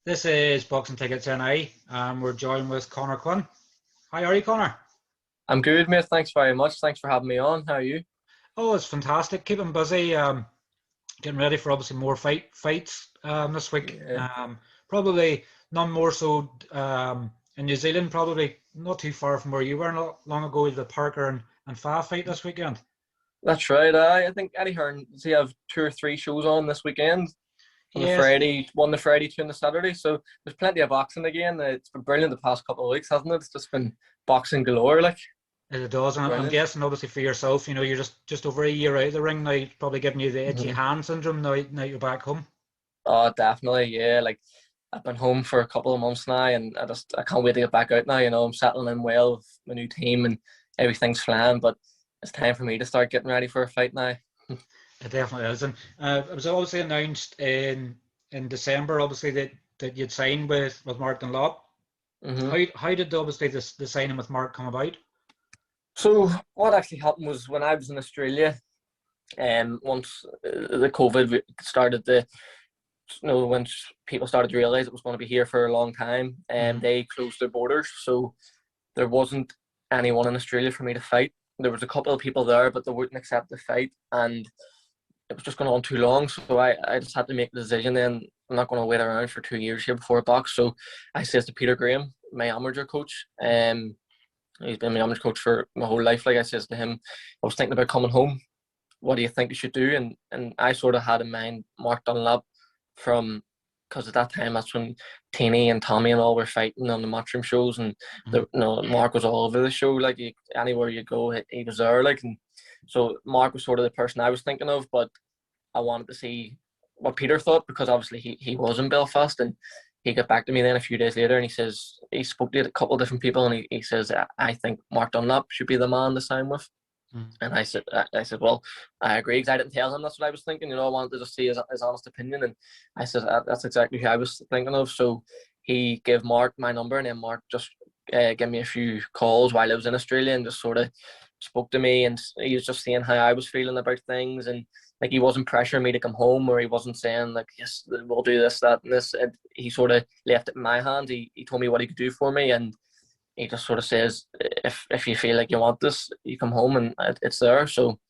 This is Boxing Tickets NI. We're joined with Conor Quinn. How are you, Conor? I'm good, mate. Thanks very much. Thanks for having me on. How are you? Oh, it's fantastic. Keeping busy. Getting ready for obviously more fights this week. Yeah, Probably none more so in New Zealand. Probably not too far from where you were not long ago. The Parker and Fa fight this weekend. that's right. I think Eddie Hearn, does he have two or three shows on this weekend? On the Yes, Friday, one the Friday, two on the Saturday. So there's plenty of boxing again. It's been brilliant the past couple of weeks, hasn't it? It's just been boxing galore, like it does. And I'm brilliant. guessing obviously for yourself, you're just over a year out of the ring now. Probably giving you the itchy hmm hand syndrome now you're back home. Oh, definitely. Yeah, like I've been home for a couple of months now, and I can't wait to get back out now. I'm settling in well with my new team, and everything's flying. But it's time for me to start getting ready for a fight now. It definitely is, and it was obviously announced in December, obviously that you'd signed with Mark Dunlop. hmm How did obviously the signing with Mark come about? So what actually happened was when I was in Australia, once the COVID started to, when people started to realize it was going to be here for a long time, and Hmm. they closed their borders, so there wasn't anyone in Australia for me to fight. There was a couple of people there, but they wouldn't accept the fight, and it was just going on too long. So I just had to make the decision. Then I'm not going to wait around for 2 years here before a box. So I says to Peter Graham, my amateur coach, he's been my amateur coach for my whole life. Like I says to him, I was thinking about coming home. What do you think you should do? And I sort of had in mind Mark Dunlop from, because at that time that's when Teeny and Tommy and all were fighting on the matchroom shows, and Hmm. Mark was all over the show. Like anywhere you go, he was there. Like, and so Mark was sort of the person I was thinking of, but I wanted to see what Peter thought, because obviously he was in Belfast, and he got back to me then a few days later, and he says he spoke to a couple of different people, and he says I think Mark Dunlop should be the man to sign with. And I said, well, I agree, because I didn't tell him that's what I was thinking. I wanted to just see his honest opinion. And I said, that's exactly who I was thinking of. So he gave Mark my number, and then Mark just gave me a few calls while I was in Australia, and just sort of spoke to me. And he was just seeing how I was feeling about things. And like, he wasn't pressuring me to come home, or he wasn't saying, like, yes, we'll do this, that, and this. And he sort of left it in my hands. He told me what he could do for me. And he just sort of says, if you feel like you want this, you come home, and it's there. So,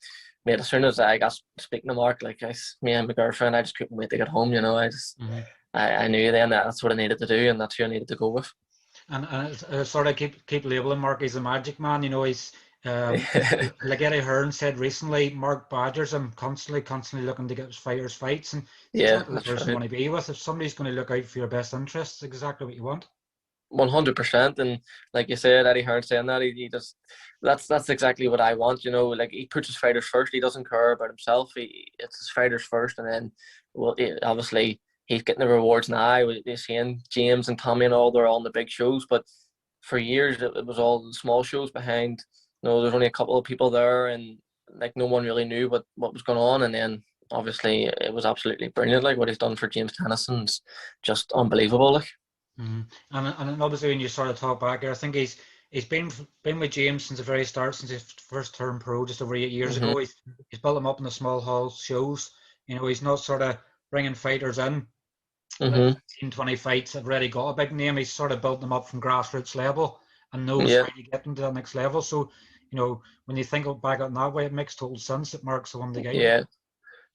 mate, as soon as I got speaking to Mark, like me and my girlfriend, I just couldn't wait to get home. Hmm. I knew then that that's what I needed to do, and that's who I needed to go with. And sort of keep labeling Mark. He's a magic man. He's um, like Eddie Hearn said recently. Mark badgers him constantly looking to get his fighters fights, and it's Yeah, exactly the that's person you right. want to be with. If somebody's going to look out for your best interests, it's exactly what you want. 100%. And like you said, Eddie Hearn saying that, he just, that's exactly what I want. Like, he puts his fighters first. He doesn't care about himself. It's his fighters first, and then, well, obviously he's getting the rewards now. We're seeing James and Tommy and all, they're all in the big shows, but for years it was all the small shows behind. There's only a couple of people there, and like no one really knew what was going on. And then obviously it was absolutely brilliant. Like, what he's done for James Tennyson's just unbelievable. Like, Mhm. And then obviously when you sort of talk back here, I think he's been with James since the very start, since his first term pro just over 8 years hmm ago. He's built him up in the small hall shows. He's not sort of bringing fighters in with hmm 15, 20 fights have already got a big name. He's sort of built them up from grassroots level and knows how yeah. to get them to that next level. So, when you think back on that way, it makes total sense that Mark's the one to guide. Yeah,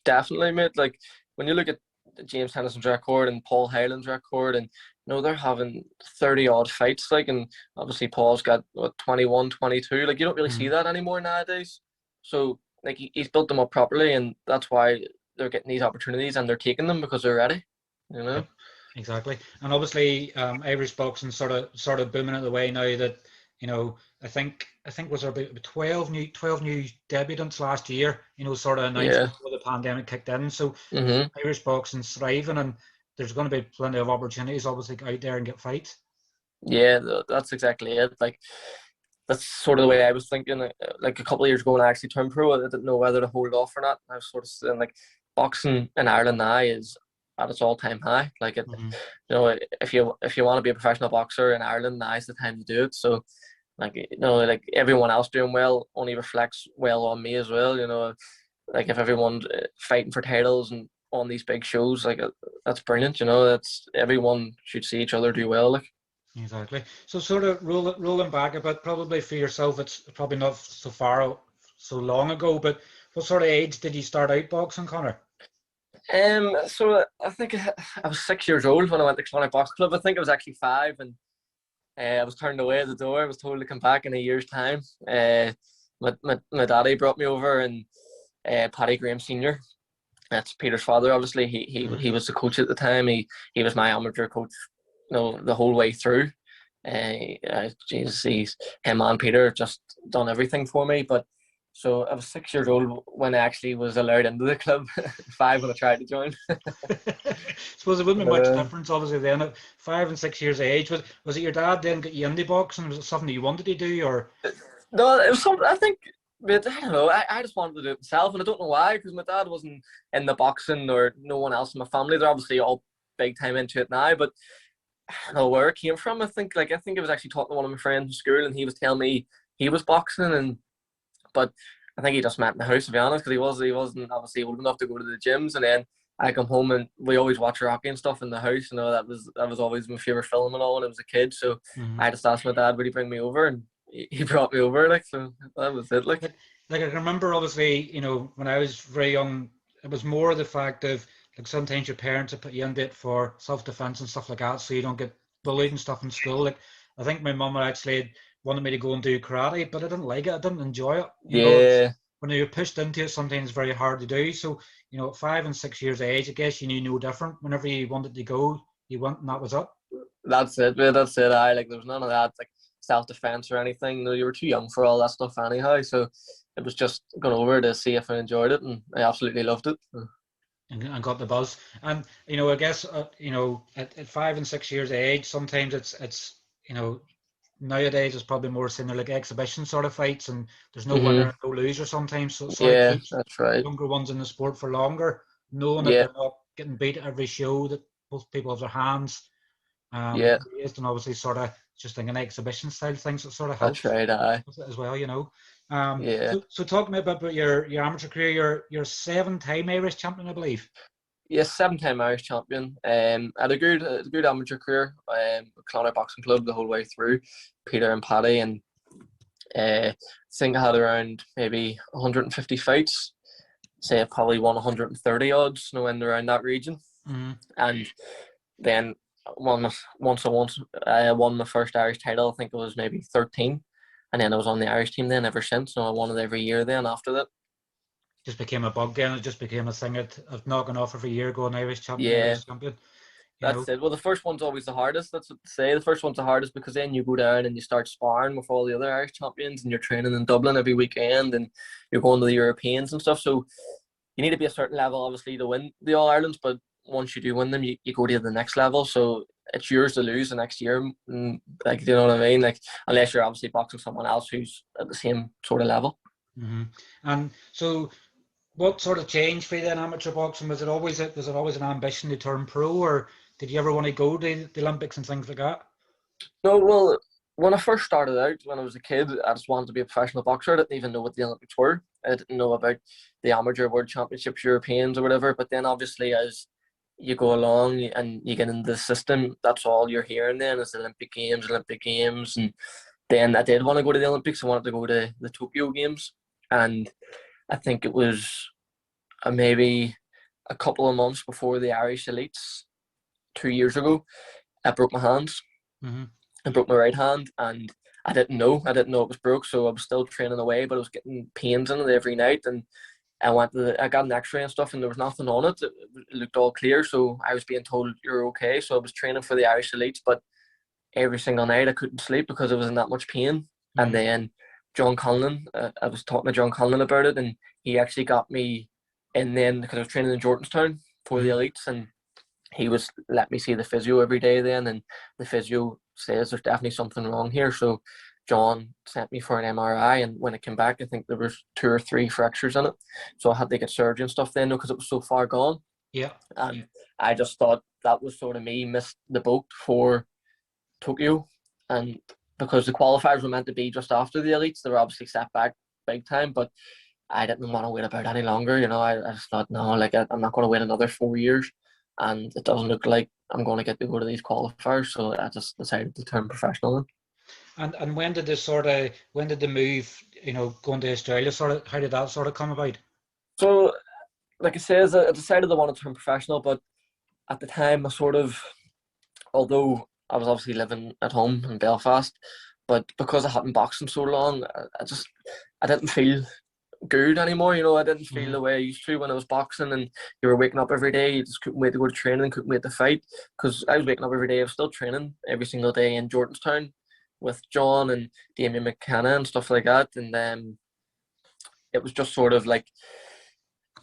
definitely, mate. Like, when you look at James Tennyson's record and Paul Hyland's record, and they're having 30 odd fights, like, and obviously Paul's got what, 21, 22. Like, you don't really see Mhm. that anymore nowadays. So, like, he's built them up properly, and that's why they're getting these opportunities, and they're taking them because they're ready. You know. Yep, exactly. And obviously, Irish boxing sort of booming out the way now that I think was there about 12 new debutants last year. Sort of announced Yeah. before the pandemic kicked in. So Mhm. Irish boxing's thriving, and there's going to be plenty of opportunities, obviously, to get out there and get fights. Yeah, that's exactly it. Like, that's sort of the way I was thinking. Like, a couple of years ago when I actually turned pro, I didn't know whether to hold off or not. I was sort of saying, like, boxing in Ireland now is at its all-time high. Like, Hmm. if you want to be a professional boxer in Ireland, now is the time to do it. So, like, like, everyone else doing well only reflects well on me as well. Like, if everyone's fighting for titles and on these big shows, like, that's brilliant. That's everyone should see each other do well. Like. Exactly. So sort of rolling back a bit, probably for yourself, it's probably not so long ago, but what sort of age did you start out boxing, Conor? So I think I was 6 years old when I went to Clonard Box Club. I think I was actually 5, and I was turned away at the door. I was told to come back in a year's time. My daddy brought me over, and Padraig Graham Jnr. That's Peter's father. Obviously, he was the coach at the time. He was my amateur coach, the whole way through. Jesus, him and Peter have just done everything for me. But so I was 6 years old when I actually was allowed into the club. 5 when I tried to join. Suppose there wouldn't be much difference, obviously, then at 5 and 6 years of age. Was it your dad then got you into boxing? Was it something that you wanted to do, or? No, it was something I think. But I don't know. I just wanted to do it myself, and I don't know why, because my dad wasn't in the boxing, or no one else in my family. They're obviously all big time into it now, but I don't know where it came from. I think I was actually talking to one of my friends in school, and he was telling me he was boxing, but I think he just met in the house, to be honest, because he wasn't obviously old enough to go to the gyms. And then I come home and we always watch Rocky and stuff in the house. That was always my favorite film and all when I was a kid. So I just asked my dad, would he bring me over, and he brought me over. So that was it. Like I can remember, obviously, when I was very young, it was more the fact of sometimes your parents would put you into it for self-defense and stuff like that, so you don't get bullied and stuff in school. I think my mum actually wanted me to go and do karate, but I didn't like it. I didn't enjoy it. Yeah. When you're pushed into it, sometimes it's very hard to do. So, at 5 and 6 years of age, I guess you knew no different. Whenever you wanted to go, you went, and that was it. That's it, man. That's it. There was none of that self-defense or anything. You were too young for all that stuff anyhow. So it was just going over to see if I enjoyed it, and I absolutely loved it. And got the buzz. And I guess at 5 and 6 years of age, sometimes it's nowadays it's probably more similar like exhibition sort of fights, and there's no winner and no loser sometimes. So yeah, that's right. Younger ones in the sport for longer, knowing that they're not getting beat at every show, that both people have their hands raised, and obviously sort of just like an exhibition style things that sort of helps. That's right, as well, So talk to me about your amateur career. You're 7-time Irish champion, I believe. Yes, 7-time Irish champion. I had a good amateur career. Clonard Boxing Club the whole way through. Peter and Paddy, and I think I had around maybe 150 fights. Say I probably won 130 odds, in around that region. Mm-hmm. And then once I won my first Irish title. I think it was maybe 13, and then I was on the Irish team then ever since. So I won it every year then after that. Just became a bug then. It just became a thing of knocking off every year, going Irish champion. Yeah. Irish champion. That's it. Well, the first one's always the hardest. That's what to say. The first one's the hardest because then you go down and you start sparring with all the other Irish champions, and you're training in Dublin every weekend, and you're going to the Europeans and stuff. So you need to be a certain level, obviously, to win the All Irelands. But once you do win them, you go to the next level. So it's yours to lose the next year. You know what I mean? Unless you're obviously boxing someone else who's at the same sort of level. Mm-hmm. And so, what sort of changed for you then, amateur boxing? Was it always an ambition to turn pro, or did you ever want to go to the Olympics and things like that? No, well, when I first started out, when I was a kid, I just wanted to be a professional boxer. I didn't even know what the Olympics were. I didn't know about the Amateur World Championships, Europeans or whatever. But then obviously as you go along and you get into the system, that's all you're hearing then is Olympic Games. And then I did want to go to the Olympics. I wanted to go to the Tokyo Games. And I think it was maybe a couple of months before the Irish Elites 2 years ago, I broke my hands. Mm-hmm. I broke my right hand, and I didn't know it was broke, so I was still training away, but I was getting pains in it every night. And I got an X-ray and stuff, and there was nothing on it. It looked all clear, so I was being told you're okay. So I was training for the Irish Elites, but every single night I couldn't sleep because I was in that much pain. Mm-hmm. And then John Conlon, I was talking to John Conlon about it, and he actually got me in then because I was training in Jordanstown for the Elites, and he was let me see the physio every day then, and the physio says there's definitely something wrong here. So John sent me for an MRI, and when it came back, I think there was 2 or 3 fractures in it. So I had to get surgery and stuff then because it was so far gone. Yeah. And I just thought that was sort of me missed the boat for Tokyo, and because the qualifiers were meant to be just after the Elites, they were obviously set back big time, but I didn't want to wait about any longer. I just thought, no, I'm not going to wait another 4 years. and it doesn't look like I'm going to get to go to these qualifiers, so I just decided to turn professional. And when did the move, going to Australia how did that sort of come about? So, like I says, I decided I wanted to turn professional, but at the time although I was obviously living at home in Belfast, but because I hadn't boxed in so long, I didn't feel good anymore. I didn't feel the way I used to when I was boxing, and you were waking up every day. You just couldn't wait to go to training, couldn't wait to fight, because I was waking up every day. I was still training every single day in Jordanstown with John and Damien McKenna and stuff like that, and it was just sort of like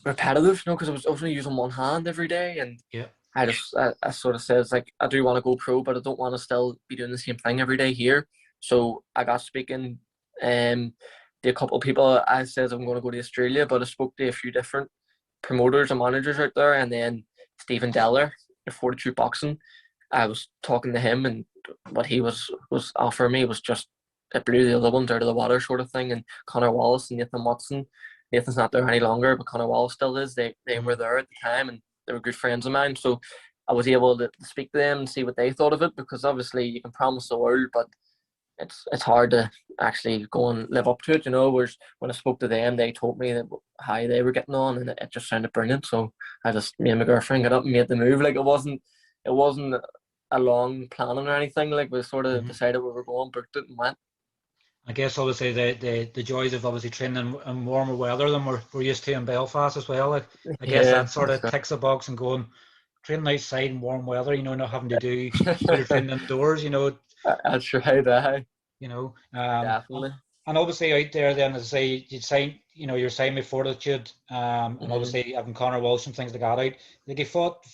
repetitive, because I was only using one hand every day, and yeah. I sort of says, like, I do want to go pro, but I don't want to still be doing the same thing every day here. So I got speaking to a couple of people. I says I'm going to go to Australia, but I spoke to a few different promoters and managers out there, and then Stephen Deller at Fortitude Boxing. I was talking to him, and what he was offering me was just, it blew the other ones out of the water sort of thing. And Connor Wallace and Nathan Watson. Nathan's not there any longer, but Connor Wallace still is. They were there at the time, and they were good friends of mine. So I was able to speak to them and see what they thought of it, because obviously you can promise the world, but it's hard to actually go and live up to it, Whereas when I spoke to them, they told me that how they were getting on, and it just sounded brilliant. So me and my girlfriend got up and made the move. Like, it wasn't a long planning or anything. Like, we sort of decided we were going, booked it, and went. I guess obviously the joys of obviously training in warmer weather than we're used to in Belfast as well. Like, I guess that sort of ticks a box, and going training outside in warm weather, not having to do all your training indoors, That's right, definitely. And obviously out there, then, as I say, you're signing with Fortitude, and obviously having Connor Walsh and things like that out. Like, you fought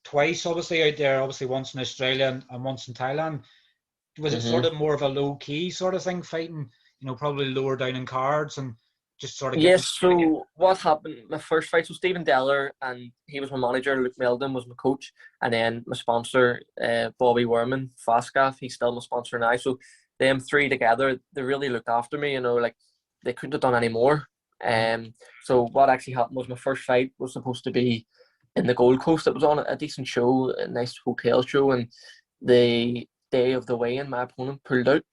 twice, obviously out there, obviously once in Australia and once in Thailand. Was it sort of more of a low key sort of thing, fighting, probably lower down in cards and just sort of? Yes. So what happened? My first fight was Stephen Deller, and he was my manager. Luke Meldon was my coach, and then my sponsor, Bobby Werman, Fastgaff. He's still my sponsor now. So them three together, they really looked after me. Like, they couldn't have done any more. So what actually happened was, my first fight was supposed to be in the Gold Coast. It was on a decent show, a nice hotel show, and the day of the weigh-in, my opponent pulled out.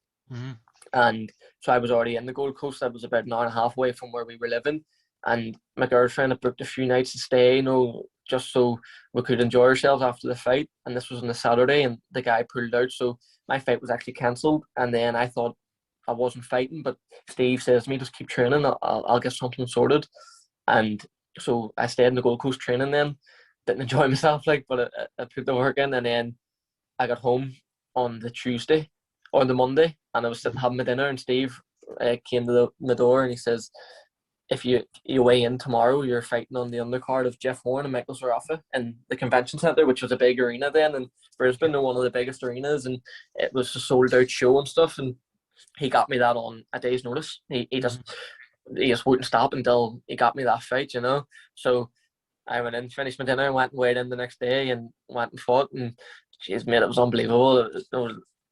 And so I was already in the Gold Coast. I was about an hour and a half away from where we were living, and my girlfriend had booked a few nights to stay, just so we could enjoy ourselves after the fight. And this was on a Saturday, and the guy pulled out, so my fight was actually cancelled. And then I thought I wasn't fighting, but Steve says to me, just keep training, I'll get something sorted. And so I stayed in the Gold Coast training then. Didn't enjoy myself, but I put the work in. And then I got home on the Tuesday or the Monday, and I was sitting having my dinner, and Steve came to my door, and he says, if you weigh in tomorrow, you're fighting on the undercard of Jeff Horn and Michael Zarafa in the convention centre, which was a big arena then in Brisbane, and one of the biggest arenas, and it was a sold out show and stuff. And he got me that on a day's notice. He just wouldn't stop until he got me that fight, So I went in, finished my dinner, and went and weighed in the next day, and went and fought. And jeez, mate, it was unbelievable.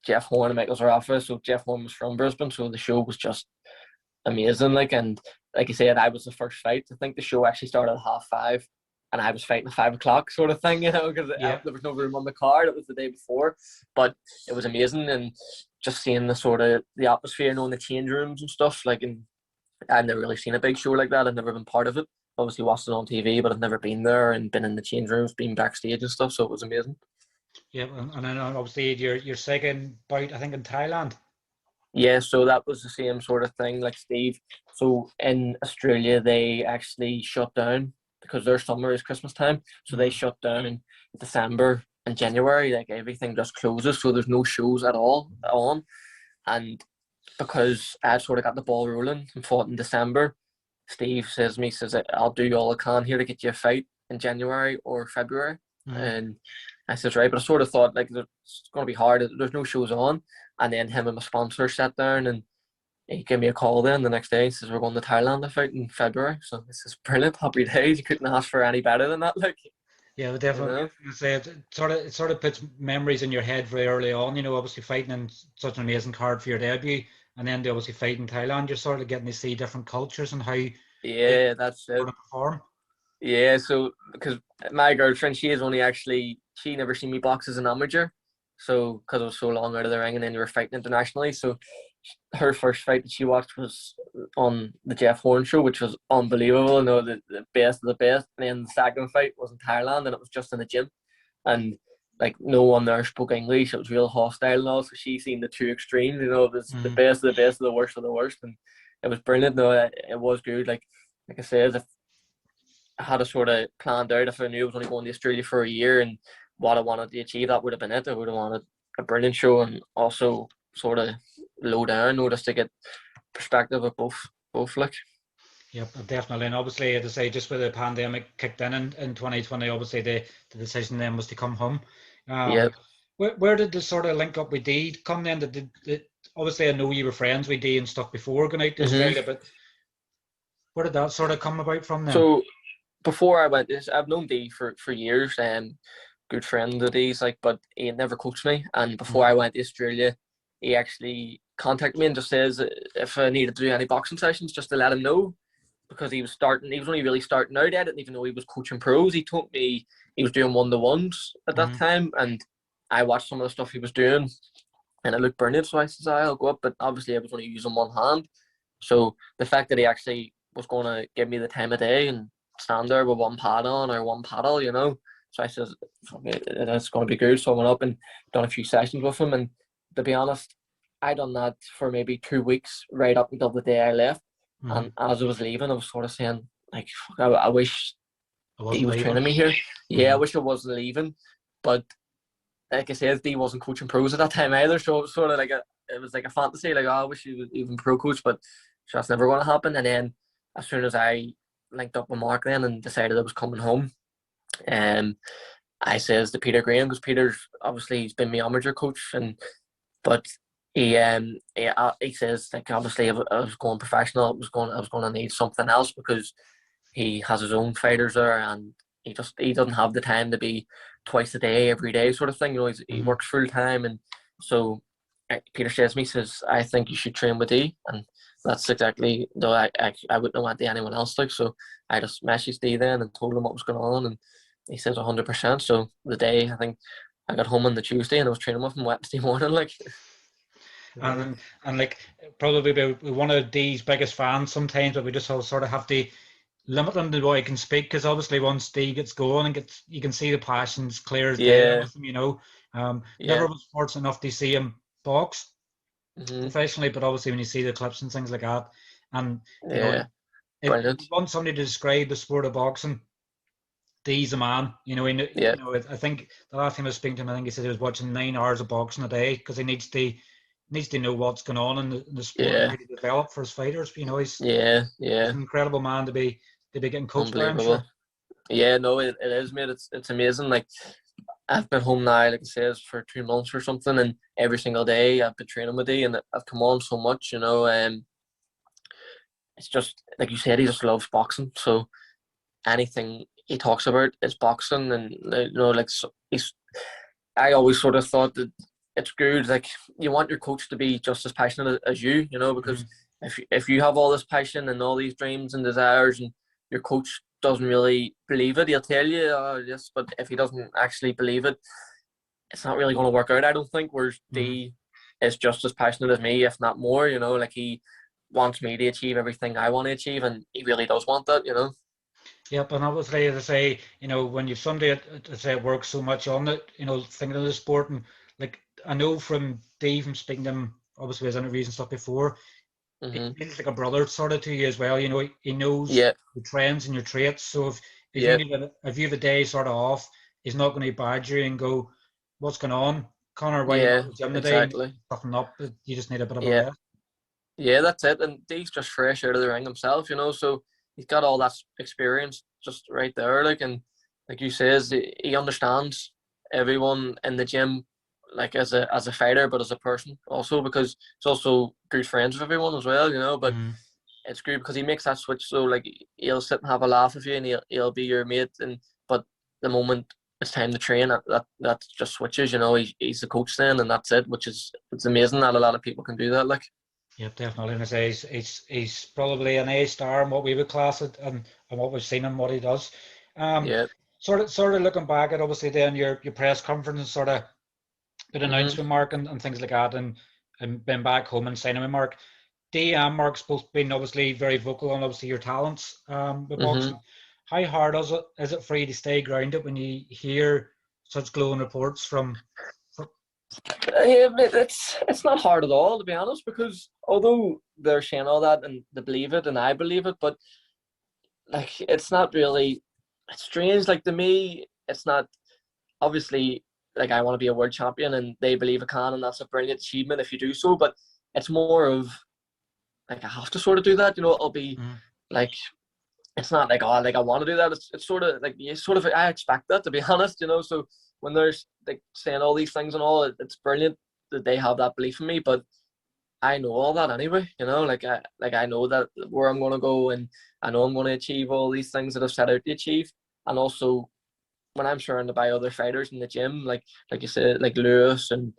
Jeff Horn and Michael Zarafa. So Jeff Horn was from Brisbane, so the show was just amazing. And like I said, I was the first fight. I think the show actually started at 5:30, and I was fighting at 5 o'clock, sort of thing, because there was no room on the card. It was the day before, but it was amazing. And just seeing the sort of the atmosphere, knowing the change rooms and stuff. And I'd never really seen a big show like that. I'd never been part of it. Obviously watched it on TV, but I've never been there and been in the change rooms, been backstage and stuff. So it was amazing. Yeah, and then obviously your second bout, I think, in Thailand. Yeah, so that was the same sort of thing, like Steve. So in Australia, they actually shut down because their summer is Christmas time. So they shut down in December and January. Like, everything just closes, so there's no shows at all on. And because I sort of got the ball rolling and fought in December, Steve says I'll do all I can here to get you a fight in January or February. And I says, right, but I sort of thought, like, it's going to be hard. There's no shows on. And then him and my sponsor sat down, and he gave me a call then the next day. He says, we're going to Thailand to fight in February. So this is brilliant. Happy days. You couldn't ask for any better than that. Like, yeah, but definitely. Say it sort of puts memories in your head very early on. Obviously fighting in such an amazing card for your debut, and then obviously fighting in Thailand. You're sort of getting to see different cultures and how that's it. Perform. Yeah, so because my girlfriend, she never seen me box as an amateur, so because I was so long out of the ring, and then we were fighting internationally. So her first fight that she watched was on the Jeff Horn show, which was unbelievable. The best of the best. And then the second fight was in Thailand, and it was just in the gym, and like no one there spoke English. It was real hostile and all. So she seen the two extremes. It was the best of the best of the worst of the worst, and it was brilliant. No, it was good. Like I said, if I had a sort of planned out, if I knew I was only going to Australia for a year and what I wanted to achieve, that would have been it. I would have wanted a brilliant show, and also sort of low down, just to get perspective of both like. Yep, definitely. And obviously, as I say, just with the pandemic kicked in 2020, obviously the decision then was to come home. Yeah. Where did the sort of link up with Dee come then? Obviously, I know you were friends with Dee and stuff before going out to Australia, but where did that sort of come about from then? So before I went, I've known Dee for years, good friend of Dee's, like, but he had never coached me. And before I went to Australia, he actually contacted me and just says if I needed to do any boxing sessions, just to let him know, because he was only really starting out at it, even though he was coaching pros. He told me he was doing one-to-ones at that time, and I watched some of the stuff he was doing, and it looked brilliant. So I said, I'll go up, but obviously I was only using one hand. So the fact that he actually was going to give me the time of day and stand there with one pad on or one paddle, So I said, it's going to be good. So I went up and done a few sessions with him, and to be honest, I done that for maybe 2 weeks, right up until the day I left. And as I was leaving, I was sort of saying, like, I wish he was training me here. Yeah, I wish I wasn't leaving. But like I said, Dee wasn't coaching pros at that time either. So it was sort of like it was like a fantasy, like, I wish he was even pro coach, but that's never going to happen. And then as soon as I linked up with Mark then and decided I was coming home, I says to Peter Graham, because Peter's obviously, he's been my amateur coach, but he says, like, obviously if I was going professional, I was going to need something else, because he has his own fighters there, and he doesn't have the time to be twice a day, every day sort of thing. He works full time, and so Peter says to me, says, I think you should train with Dee, and that's exactly, though I wouldn't want to anyone else, like, so I just messaged Dee then and told him what was going on, and he says 100%. So the day, I think I got home on the Tuesday, and I was training with him Wednesday morning, like. And like, probably be one of Dee's biggest fans sometimes, but we just all sort of have to limit him to what he can speak, because obviously once Dee gets going and you can see the passion's clear as day with him, Never was fortunate enough to see him box professionally, but obviously when you see the clips and things like that, and if you want somebody to describe the sport of boxing, Dee's a man. I think the last time I was speaking to him, I think he said he was watching 9 hours of boxing a day, because he needs to know what's going on in the sport and how to develop for his fighters. He's an incredible man to be getting coached by, I'm sure. Yeah, no, it is, mate. It's amazing. Like, I've been home now, like I says, for 2 months or something, and every single day I've been training with Dee, and I've come on so much, it's just, like you said, he just loves boxing. So anything he talks about is boxing, and I always sort of thought that it's good, like, you want your coach to be just as passionate as you, because if you have all this passion and all these dreams and desires, and your coach doesn't really believe it, he'll tell you, yes, but if he doesn't actually believe it, it's not really going to work out, I don't think. Whereas Dee is just as passionate as me, if not more, like, he wants me to achieve everything I want to achieve, and he really does want that, Yep, and obviously, as I say, when you've somebody that works so much on it, thinking of the sport, and like, I know from Dee, from speaking to him, obviously his interviews and stuff before, he feels like a brother sort of to you as well. He knows the trends and your traits. So if you have a day sort of off, he's not going to badger you and go, "What's going on, Conor? Why are you not in the gym today?" Exactly. Stuffing up. You just need a bit of a rest. Yeah, that's it. And Dee's just fresh out of the ring himself, so he's got all that experience just right there. Like, and like you says, he understands everyone in the gym, like, as a fighter, but as a person also, because he's also good friends with everyone as well, but it's good because he makes that switch. So, like, he'll sit and have a laugh with you, and he'll be your mate, but the moment it's time to train, that just switches, he's the coach then, and that's it, it's amazing that a lot of people can do that, like. Yep, definitely. And I say he's probably an A star in what we would class it, and what we've seen him, what he does. sort of looking back at obviously then your press conference and sort of an announcement, Mark, and things like that, and been back home and signing with Mark. Dee and Mark's both been obviously very vocal on obviously your talents with boxing. How hard is it for you to stay grounded when you hear such glowing reports from? Yeah, it's not hard at all, to be honest, because although they're saying all that and they believe it and I believe it, but like it's not really. It's strange. Like to me, it's not obviously like I want to be a world champion and they believe I can, and that's a brilliant achievement if you do so. But it's more of like I have to sort of do that. It'll be like it's not like like I want to do that. It's sort of like I expect that, to be honest. So when they're like saying all these things and all, it's brilliant that they have that belief in me. But I know all that anyway. I know that where I'm going to go, and I know I'm going to achieve all these things that I've set out to achieve. And also, when I'm surrounded by other fighters in the gym, like you said, like Lewis and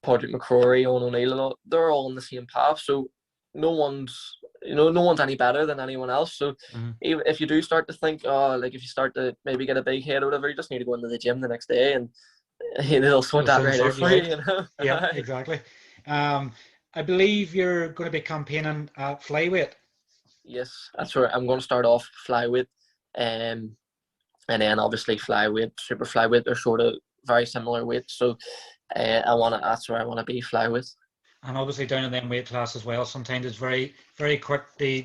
Padraig McCrory, Owen O'Neill, they're all on the same path. So no one's any better than anyone else. So even if you do start to think, like if you start to maybe get a big head or whatever, you just need to go into the gym the next day and they'll sort that right out for you. Yeah, exactly. I believe you're going to be campaigning at flyweight. Yes, that's where I'm going to start off flyweight, and then obviously flyweight, super flyweight, they're sort of very similar weights. So that's where I want to be, flyweight. And obviously down in them weight class as well, sometimes it's very, very quick to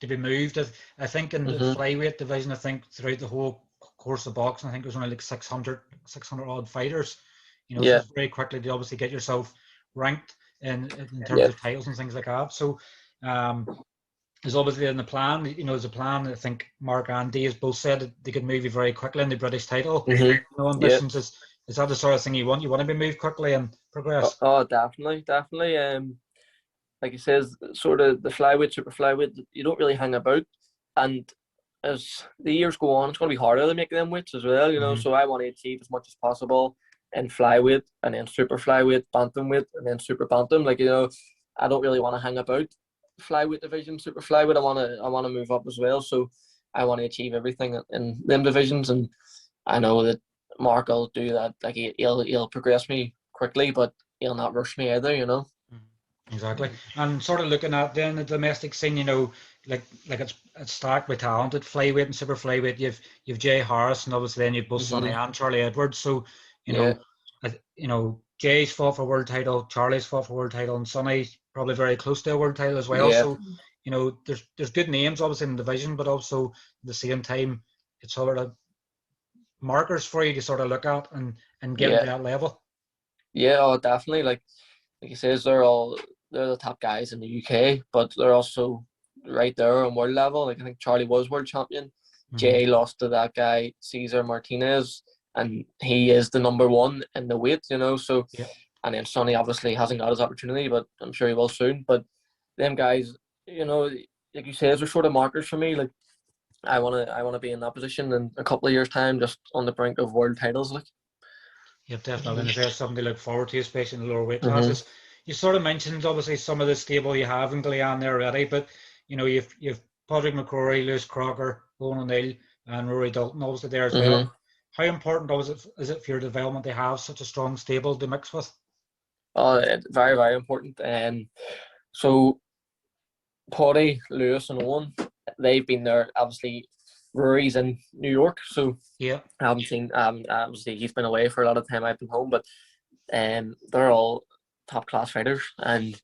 be moved. I think in the flyweight division, I think throughout the whole course of boxing, I think there's only like 600 odd fighters. So it's very quickly to obviously get yourself ranked in terms of titles and things like that. So there's obviously in the plan, there's a plan. I think Mark and Dee has both said that they could move you very quickly in the British title. Ambitions is that the sort of thing you want? You want to be moved quickly and progress? Oh, definitely. Like he says, sort of the flyweight, super flyweight, you don't really hang about. And as the years go on, it's going to be harder to make them weights as well, So I want to achieve as much as possible in flyweight, and then super flyweight, bantamweight, and then super bantam. I don't really want to hang about flyweight division, super flyweight. I want to move up as well. So I want to achieve everything in them divisions, and I know that Mark will do that. Like he'll progress me quickly, but he'll not rush me either. Exactly. And sort of looking at then the domestic scene, like it's stacked with talent at flyweight and super flyweight. You've Jay Harris, and obviously then you've both Sonny and Charlie Edwards. So Jay's fought for world title, Charlie's fought for world title, and Sonny's probably very close to a world title as well. Yeah. So there's good names obviously in the division, but also at the same time it's sort of markers for you to sort of look at and get to that level. Yeah, definitely. Like he says, they're the top guys in the UK, but they're also right there on world level. Like I think Charlie was world champion. Jay lost to that guy Cesar Martinez, and he is the number one in the weight. So and then Sonny obviously hasn't got his opportunity, but I'm sure he will soon. But them guys, like you say, they're sort of markers for me. Like I wanna be in that position in a couple of years' time, just on the brink of world titles. Like definitely, there's something to look forward to, especially in the lower weight classes. You sort of mentioned obviously some of the stable you have in Gleann there already, but you've Padraig McCrory, Lewis Crocker, Owen O'Neill, and Ruairi Dailton obviously there as well. How important is it for your development to have such a strong stable to mix with? Oh, it's very, very important. So Paddy, Lewis, and Owen, they've been there. Obviously, Ruairi's in New York, so I haven't seen. Obviously, he's been away for a lot of time. I've been home, but they're all top class fighters, and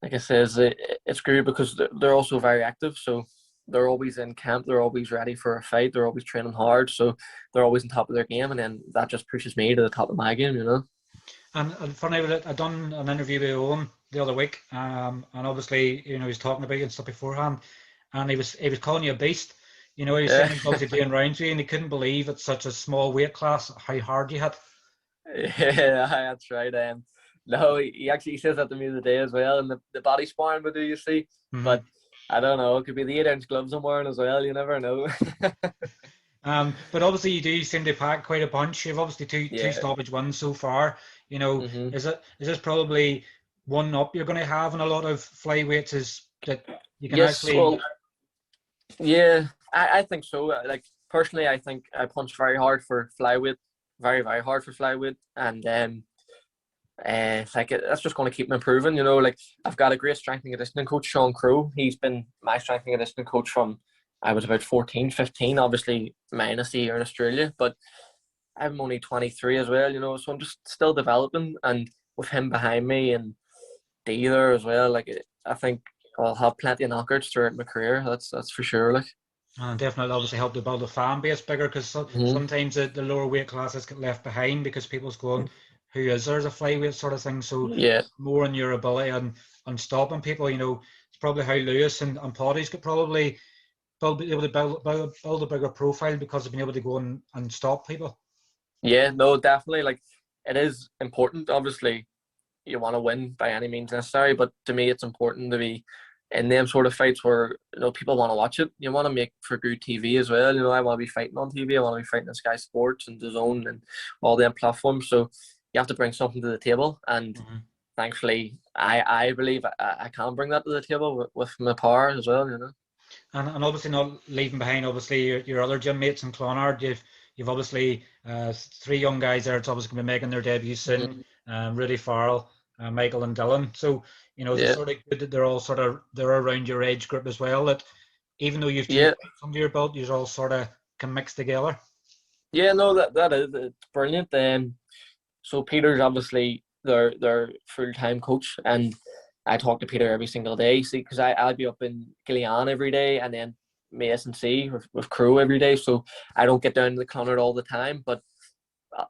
like I says, it's good because they're also very active. So they're always in camp. They're always ready for a fight. They're always training hard. So they're always on top of their game, and then that just pushes me to the top of my game. And funny, I done an interview with Owen the other week, and obviously he was talking about you and stuff beforehand, and he was calling you a beast. He was saying he was doing rounds with you, and he couldn't believe at such a small weight class how hard you hit. Yeah, that's right. No, he actually says that to me the day as well, and the body sparring we do, you see. But I don't know, it could be the 8-inch gloves I'm wearing as well. You never know. But obviously you do seem to pack quite a bunch. You've obviously two stoppage wins so far. Is this probably one up you're going to have in a lot of flyweights? Is that you can actually? Well, yeah, I think so. Like personally, I think I punch very hard for flyweight, very, very hard for flyweight, and that's just going to keep me improving. You know, like I've got a great strengthening and conditioning coach, Sean Crow. He's been my strengthening and conditioning coach from I was about 14, 15, obviously minus the year in Australia, but I'm only 23 as well, you know, so I'm just still developing, and with him behind me and Dee there as well, like I think I'll have plenty of knockouts throughout my career. That's for sure. Like, and definitely obviously help to build a fan base bigger, because sometimes the lower weight classes get left behind because people's going, who is there as a flyweight sort of thing. So yeah, more on your ability and stopping people. You know, it's probably how Lewis and Paddy's could probably be able to build a bigger profile, because they've been able to go and stop people. yeah, no, definitely. Like, it is important. Obviously, you want to win by any means necessary, but to me, it's important to be in them sort of fights where, you know, people want to watch it. You want to make for good TV as well. You know, I want to be fighting on TV. I want to be fighting on Sky Sports and DAZN and all them platforms. So you have to bring something to the table, and thankfully, I believe I can bring that to the table with my power as well. You know, and obviously not leaving behind obviously your other gym mates in Clonard. You've obviously 3 young guys there. It's obviously going to be making their debut soon. Rudy, Farrell, Michael and Dylan. So, you know, it's sort of good that they're around your age group as well, that even though you've 2 fights under your belt, you all sort of can mix together. Yeah, no, that is, it's brilliant. So Peter's obviously their full-time coach, and I talk to Peter every single day. See, because I'll be up in Gleann every day, and then S&C with crew every day. So I don't get down to the Clonard all the time, but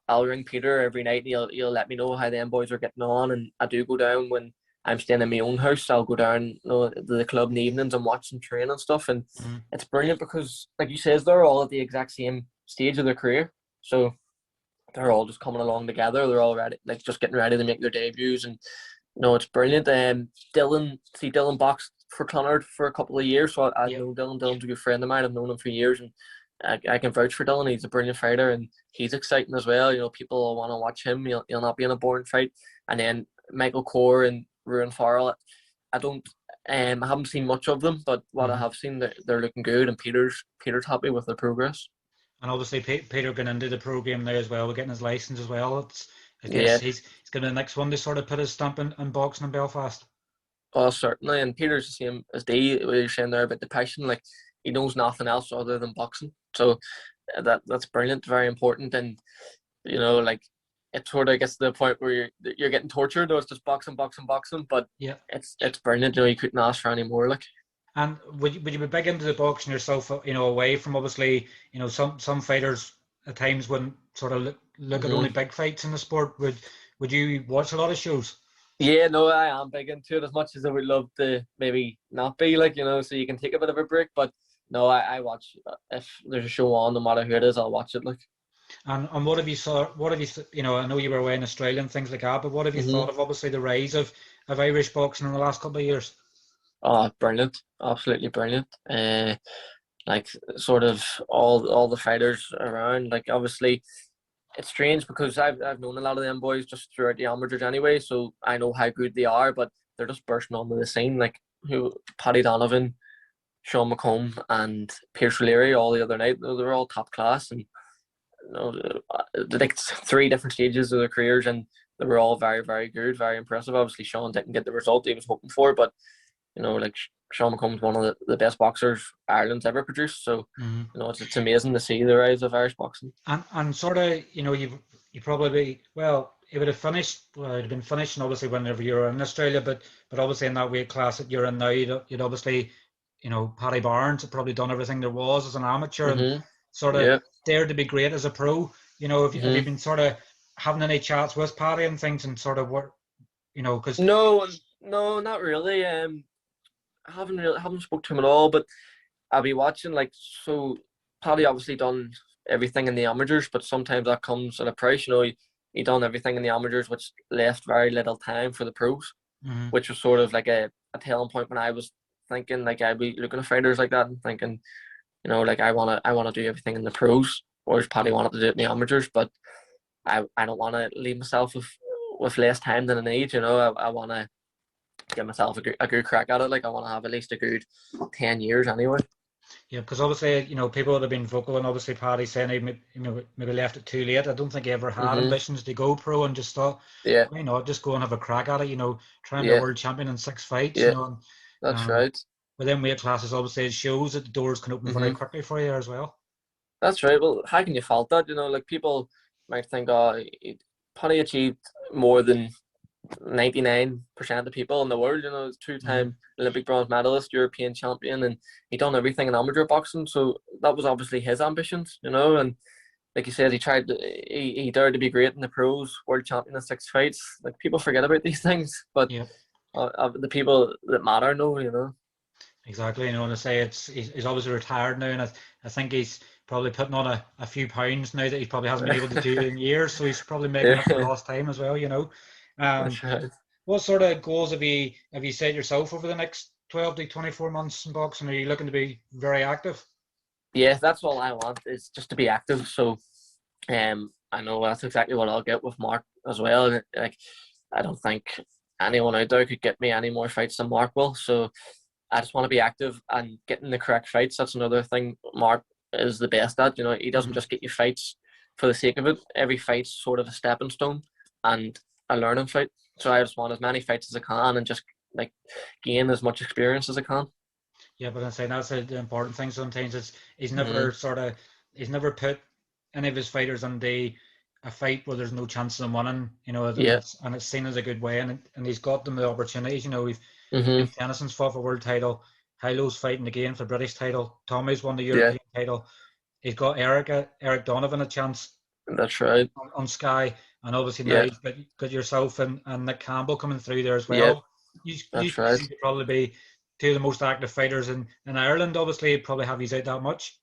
I'll ring Peter every night, and he'll let me know how them boys are getting on. And I do go down when I'm staying in my own house. I'll go down, you know, to the club in the evenings and watch them train and stuff. And it's brilliant because, like you says, they're all at the exact same stage of their career. So they're all just coming along together. They're all ready, like just getting ready to make their debuts. And, you know, it's brilliant. Dylan boxed for Clonard for a couple of years. So I know Dylan. Dylan's a good friend of mine. I've known him for years. And I can vouch for Dylan. He's a brilliant fighter, and he's exciting as well. You know, people will want to watch him. He'll not be in a boring fight. And then Michael Corr and Ruairi Farrell, I haven't seen much of them, but what I have seen, they're looking good, and Peter's happy with their progress. And obviously Peter going into the program there as well, we're getting his license as well. I guess he's going to be the next one to sort of put his stamp in boxing in Belfast. Oh, certainly, and Peter's the same as Dee. We were saying there about the passion, like he knows nothing else other than boxing. So that's brilliant, very important, and you know, like it sort of gets to the point where you're getting tortured. Though it's just boxing, but it's brilliant. You know, you couldn't ask for any more. Like, and would you be big into the boxing yourself? You know, away from obviously, you know, some fighters at times wouldn't sort of look at only big fights in the sport. Would you watch a lot of shows? Yeah, no, I am big into it, as much as I would love to maybe not be, like, you know, so you can take a bit of a break. But no, I watch. If there's a show on, no matter who it is, I'll watch it. Like, and what have you you know, I know you were away in Australia and things like that, but what have you thought of obviously the rise of Irish boxing in the last couple of years? Oh, brilliant, absolutely brilliant. Like sort of all the fighters around. Like, obviously, it's strange because I've known a lot of them boys just throughout the amateurs anyway, so I know how good they are, but they're just bursting onto the scene. Like Paddy Donovan, Sean McComb, and Pierce Ruairi all the other night. They're all top class, and you know, like 3 different stages of their careers, and they were all very, very good, very impressive. Obviously, Sean didn't get the result he was hoping for, but you know, like Sean McComb's one of the best boxers Ireland's ever produced. So you know, it's amazing to see the rise of Irish boxing. And sort of, you know, you probably, well, it would have been finishing obviously whenever you were in Australia, but obviously in that weight class that you're in now, you'd obviously, you know, Paddy Barnes had probably done everything there was as an amateur and sort of dared to be great as a pro. You know, have you been sort of having any chats with Paddy and things, and sort of what, you know, because no, not really. I haven't spoke to him at all, but I'll be watching. Like, so Paddy obviously done everything in the amateurs, but sometimes that comes at a price. You know, he done everything in the amateurs, which left very little time for the pros, which was sort of like a telling point when I was thinking, like, I'd be looking at fighters like that and thinking, you know, like I wanna do everything in the pros, whereas Paddy wanted to do it in the amateurs, but I don't want to leave myself with less time than I need. You know, I want to give myself a good crack at it. Like, I want to have at least a good 10 years anyway. Yeah, because obviously, people would have been vocal, and obviously Paddy saying maybe left it too late. I don't think he ever had ambitions to go pro, and just thought, Yeah, why not just go and have a crack at it? Try and be a yeah, world champion in 6 fights. yeah. And, That's right. within weight classes, obviously, it shows that the doors can open very quickly for you as well. That's right. Well, how can you fault that? Like people might think, oh, Paddy achieved more than 99% of the people in the world. He's two-time Olympic bronze medalist, European champion, and he done everything in amateur boxing. So that was obviously his ambitions, and like you said, he dared to be great in the pros, world champion in 6 fights. Like people forget about these things, but Yeah. The people that matter know. Exactly, and I say he's obviously retired now, and I think he's probably putting on a few pounds now that he probably hasn't been able to do in years, so he's probably making up for Yeah, lost time as well. that's right. What sort of goals have you set yourself over the next 12 to 24 months in boxing? Are you looking to be very active? Yeah, that's all I want is just to be active. So, I know that's exactly what I'll get with Mark as well. Like, I don't think anyone out there could get me any more fights than Mark will. So, I just want to be active and getting the correct fights. That's another thing Mark is the best at. He doesn't just get you fights for the sake of it. Every fight's sort of a stepping stone and a learning fight. So I just want as many fights as I can and just like gain as much experience as I can. Yeah, but I'm saying that's the important thing. Sometimes he's never he's never put any of his fighters on a fight where there's no chance of them winning. Yeah. And it's seen as a good way, and he's got them the opportunities. We've Mhm. Tennyson's fought for world title, Hilo's fighting again for British title, Tommy's won the Yeah. European title. He's got Eric Donovan a chance That's right. on Sky, and obviously now Yeah. you've got yourself and Nick Campbell coming through there as Yeah. well. You That's right. seem to probably be two of the most active fighters in Ireland. Obviously, probably have you out that much.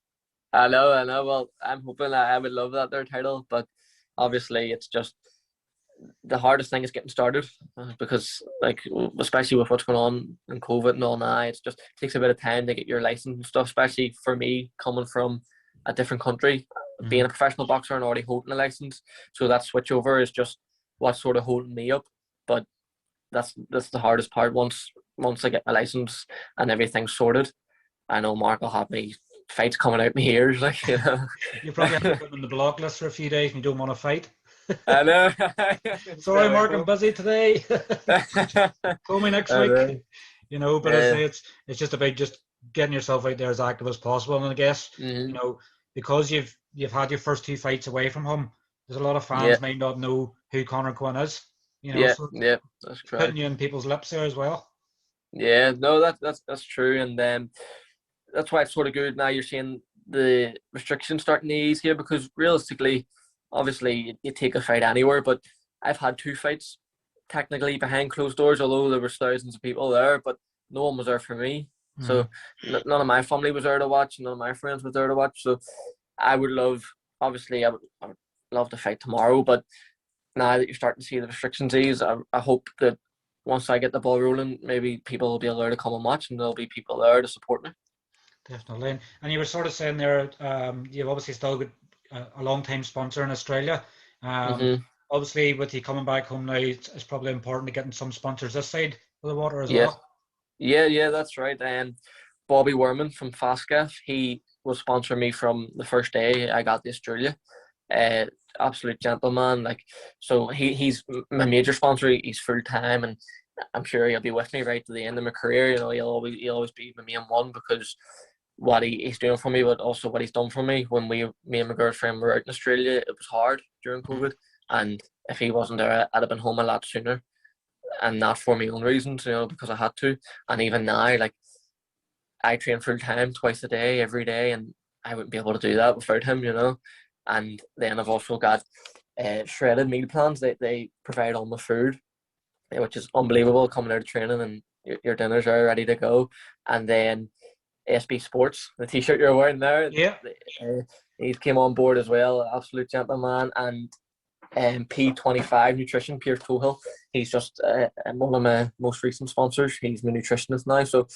I know. Well, I'm hoping I would love that their title, but obviously it's just the hardest thing is getting started because, like, especially with what's going on in COVID and all now, it takes a bit of time to get your license and stuff. Especially for me, coming from a different country, being a professional boxer and already holding a license, so that switchover is just what's sort of holding me up. But that's the hardest part. Once I get my license and everything's sorted, I know Mark will have me fights coming out my ears, like. You probably have to put him on the block list for a few days and you don't want to fight. I know. Sorry, Mark, I'm busy today. Call me next I week. know. But I say it's just about just getting yourself out there as active as possible. And I guess, because you've had your first 2 fights away from home, there's a lot of fans might not know who Conor Quinn is. So That's correct. putting you in people's lips there as well. Yeah, no, that's true, and that's why it's sort of good now. You're seeing the restrictions starting to ease here because realistically, obviously, you take a fight anywhere, but I've had 2 fights technically behind closed doors, although there was thousands of people there, but no one was there for me. So none of my family was there to watch, none of my friends was there to watch. So I would love to fight tomorrow, but now that you're starting to see the restrictions ease, I hope that once I get the ball rolling, maybe people will be allowed to come and watch, and there'll be people there to support me. Definitely. And you were sort of saying there, you've obviously still got a long-time sponsor in Australia. Obviously, with you coming back home now, it's probably important to getting some sponsors this side of the water as well. Yeah, that's right. Bobby Werman from Fascaf, he was sponsoring me from the first day I got to Australia. Absolute gentleman. Like, so he's my major sponsor. He's full time, and I'm sure he'll be with me right to the end of my career. He'll always be my main one because what he's doing for me, but also what he's done for me. When me and my girlfriend were out in Australia, it was hard during COVID, and if he wasn't there, I'd have been home a lot sooner, and not for my own reasons, because I had to. And even now, like, I train full time twice a day, every day, and I wouldn't be able to do that without him, And then I've also got shredded meal plans. They provide all my food, which is unbelievable. Coming out of training and your dinners are ready to go. And then SB Sports, the t-shirt you're wearing there. Yeah. He came on board as well, absolute gentleman. And P25 Nutrition, Pierce Cohill. He's just one of my most recent sponsors. He's my nutritionist now. So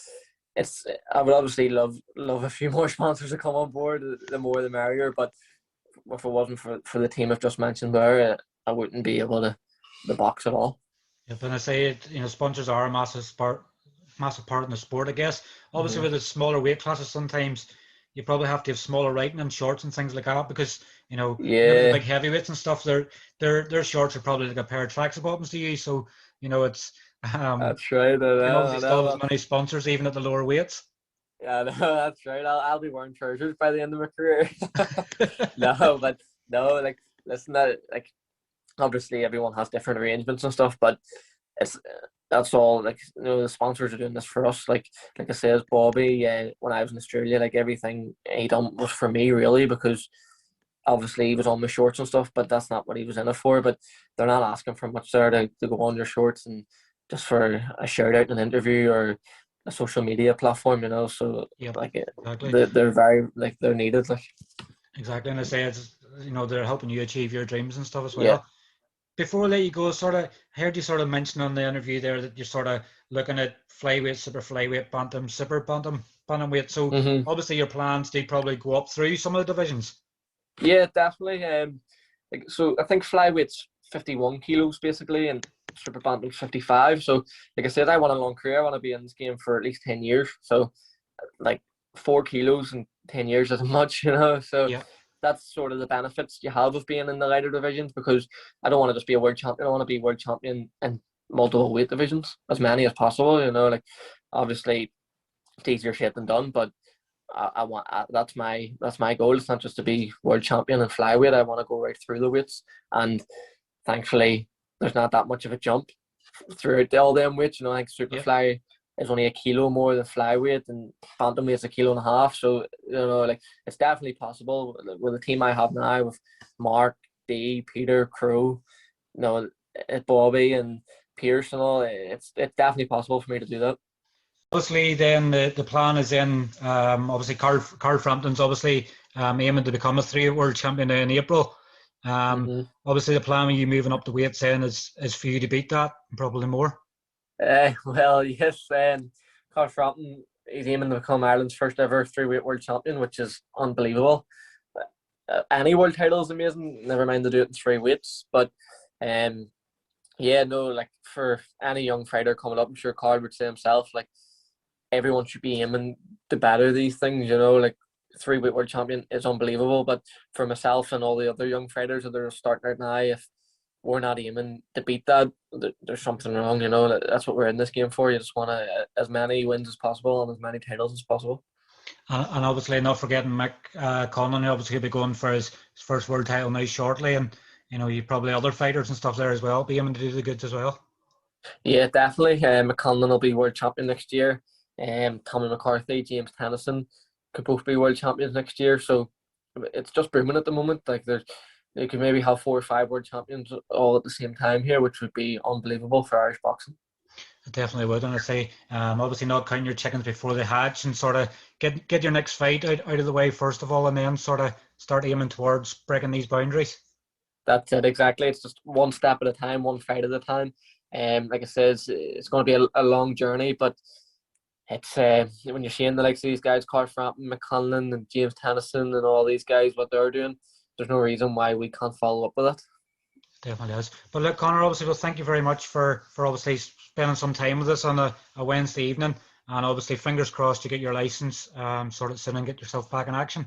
I would obviously love a few more sponsors to come on board. The more the merrier. But if it wasn't for the team I've just mentioned there, I wouldn't be able to box at all. Yeah, but I say it, sponsors are a massive part in the sport, I guess. Obviously, with the smaller weight classes, sometimes you probably have to have smaller writing and shorts and things like that because the Yeah, big heavyweights and stuff, their shorts are probably like a pair of tracksuit bottoms to you. So it's that's right. you can I obviously still have know. as many sponsors even at the lower weights. Yeah, no, that's right. I'll be wearing trousers by the end of my career. No, but no, like listen, that like obviously everyone has different arrangements and stuff, but it's that's all like the sponsors are doing this for us. Like I says, Bobby, when I was in Australia, like everything he done was for me really because obviously he was on my shorts and stuff, but that's not what he was in it for. But they're not asking for much there to go on your shorts and just for a shout out in an interview or a social media platform, So Yep, like exactly. they're very like they're needed. Like Exactly. And I say it's they're helping you achieve your dreams and stuff as yeah. well. Before I let you go, sort of heard you sort of mention on the interview there that you're sort of looking at flyweight, super flyweight, bantam, super bantamweight. So hmm obviously your plans do probably go up through some of the divisions. Yeah, definitely. Like so, I think flyweight's 51 kilos basically, and super bantam's 55. So, like I said, I want a long career. I want to be in this game for at least 10 years. So, like 4 kilos in 10 years isn't much. So Yeah. that's sort of the benefits you have of being in the lighter divisions because I don't want to just be a world champion. I want to be world champion in multiple weight divisions, as many as possible. Like obviously it's easier said than done, but I want that's my goal. It's not just to be world champion in flyweight. I want to go right through the weights, and thankfully there's not that much of a jump throughout all them weights. I think Yep. superfly is only a kilo more than flyweight, and bantamweight is a kilo and a half. So like it's definitely possible with the team I have now with Mark, Dee, Peter, Crow, Bobby and Pierce and all. It's definitely possible for me to do that. Obviously, then the plan is in. Obviously, Carl Frampton's obviously aiming to become a three-world champion in April. hmm Obviously, the plan with you moving up the weights then is for you to beat that and probably more. Well, yes, Conor Frampton is aiming to become Ireland's first ever three-weight world champion, which is unbelievable. Any world title is amazing. Never mind to do it in three weights, but yeah, no, like for any young fighter coming up, I'm sure Carl would say himself, like everyone should be aiming to better these things. Like three-weight world champion is unbelievable, but for myself and all the other young fighters that are starting out now, if we're not aiming to beat that, there's something wrong. That's what we're in this game for. You just want as many wins as possible and as many titles as possible. And obviously, not forgetting Mick Conlon, obviously he'll be going for his first world title now shortly, and you probably other fighters and stuff there as well be aiming to do the goods as well. Yeah, definitely. McConlon will be world champion next year. Tommy McCarthy, James Tennyson could both be world champions next year. So it's just booming at the moment. Like they could maybe have 4 or 5 world champions all at the same time here, which would be unbelievable for Irish boxing. I definitely would, and I say, obviously not counting your chickens before they hatch, and sort of get your next fight out of the way first of all, and then sort of start aiming towards breaking these boundaries. That's it, exactly. It's just one step at a time, one fight at a time. Like I said, it's going to be a long journey, but it's when you're seeing the likes of these guys, Carl Frampton, McConlon, and James Tennyson, and all these guys, what they're doing, there's no reason why we can't follow up with it. Definitely is. But look, Conor, obviously, well, thank you very much for obviously spending some time with us on a Wednesday evening, and obviously, fingers crossed you get your license sorted soon and get yourself back in action.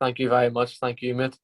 Thank you very much. Thank you, mate.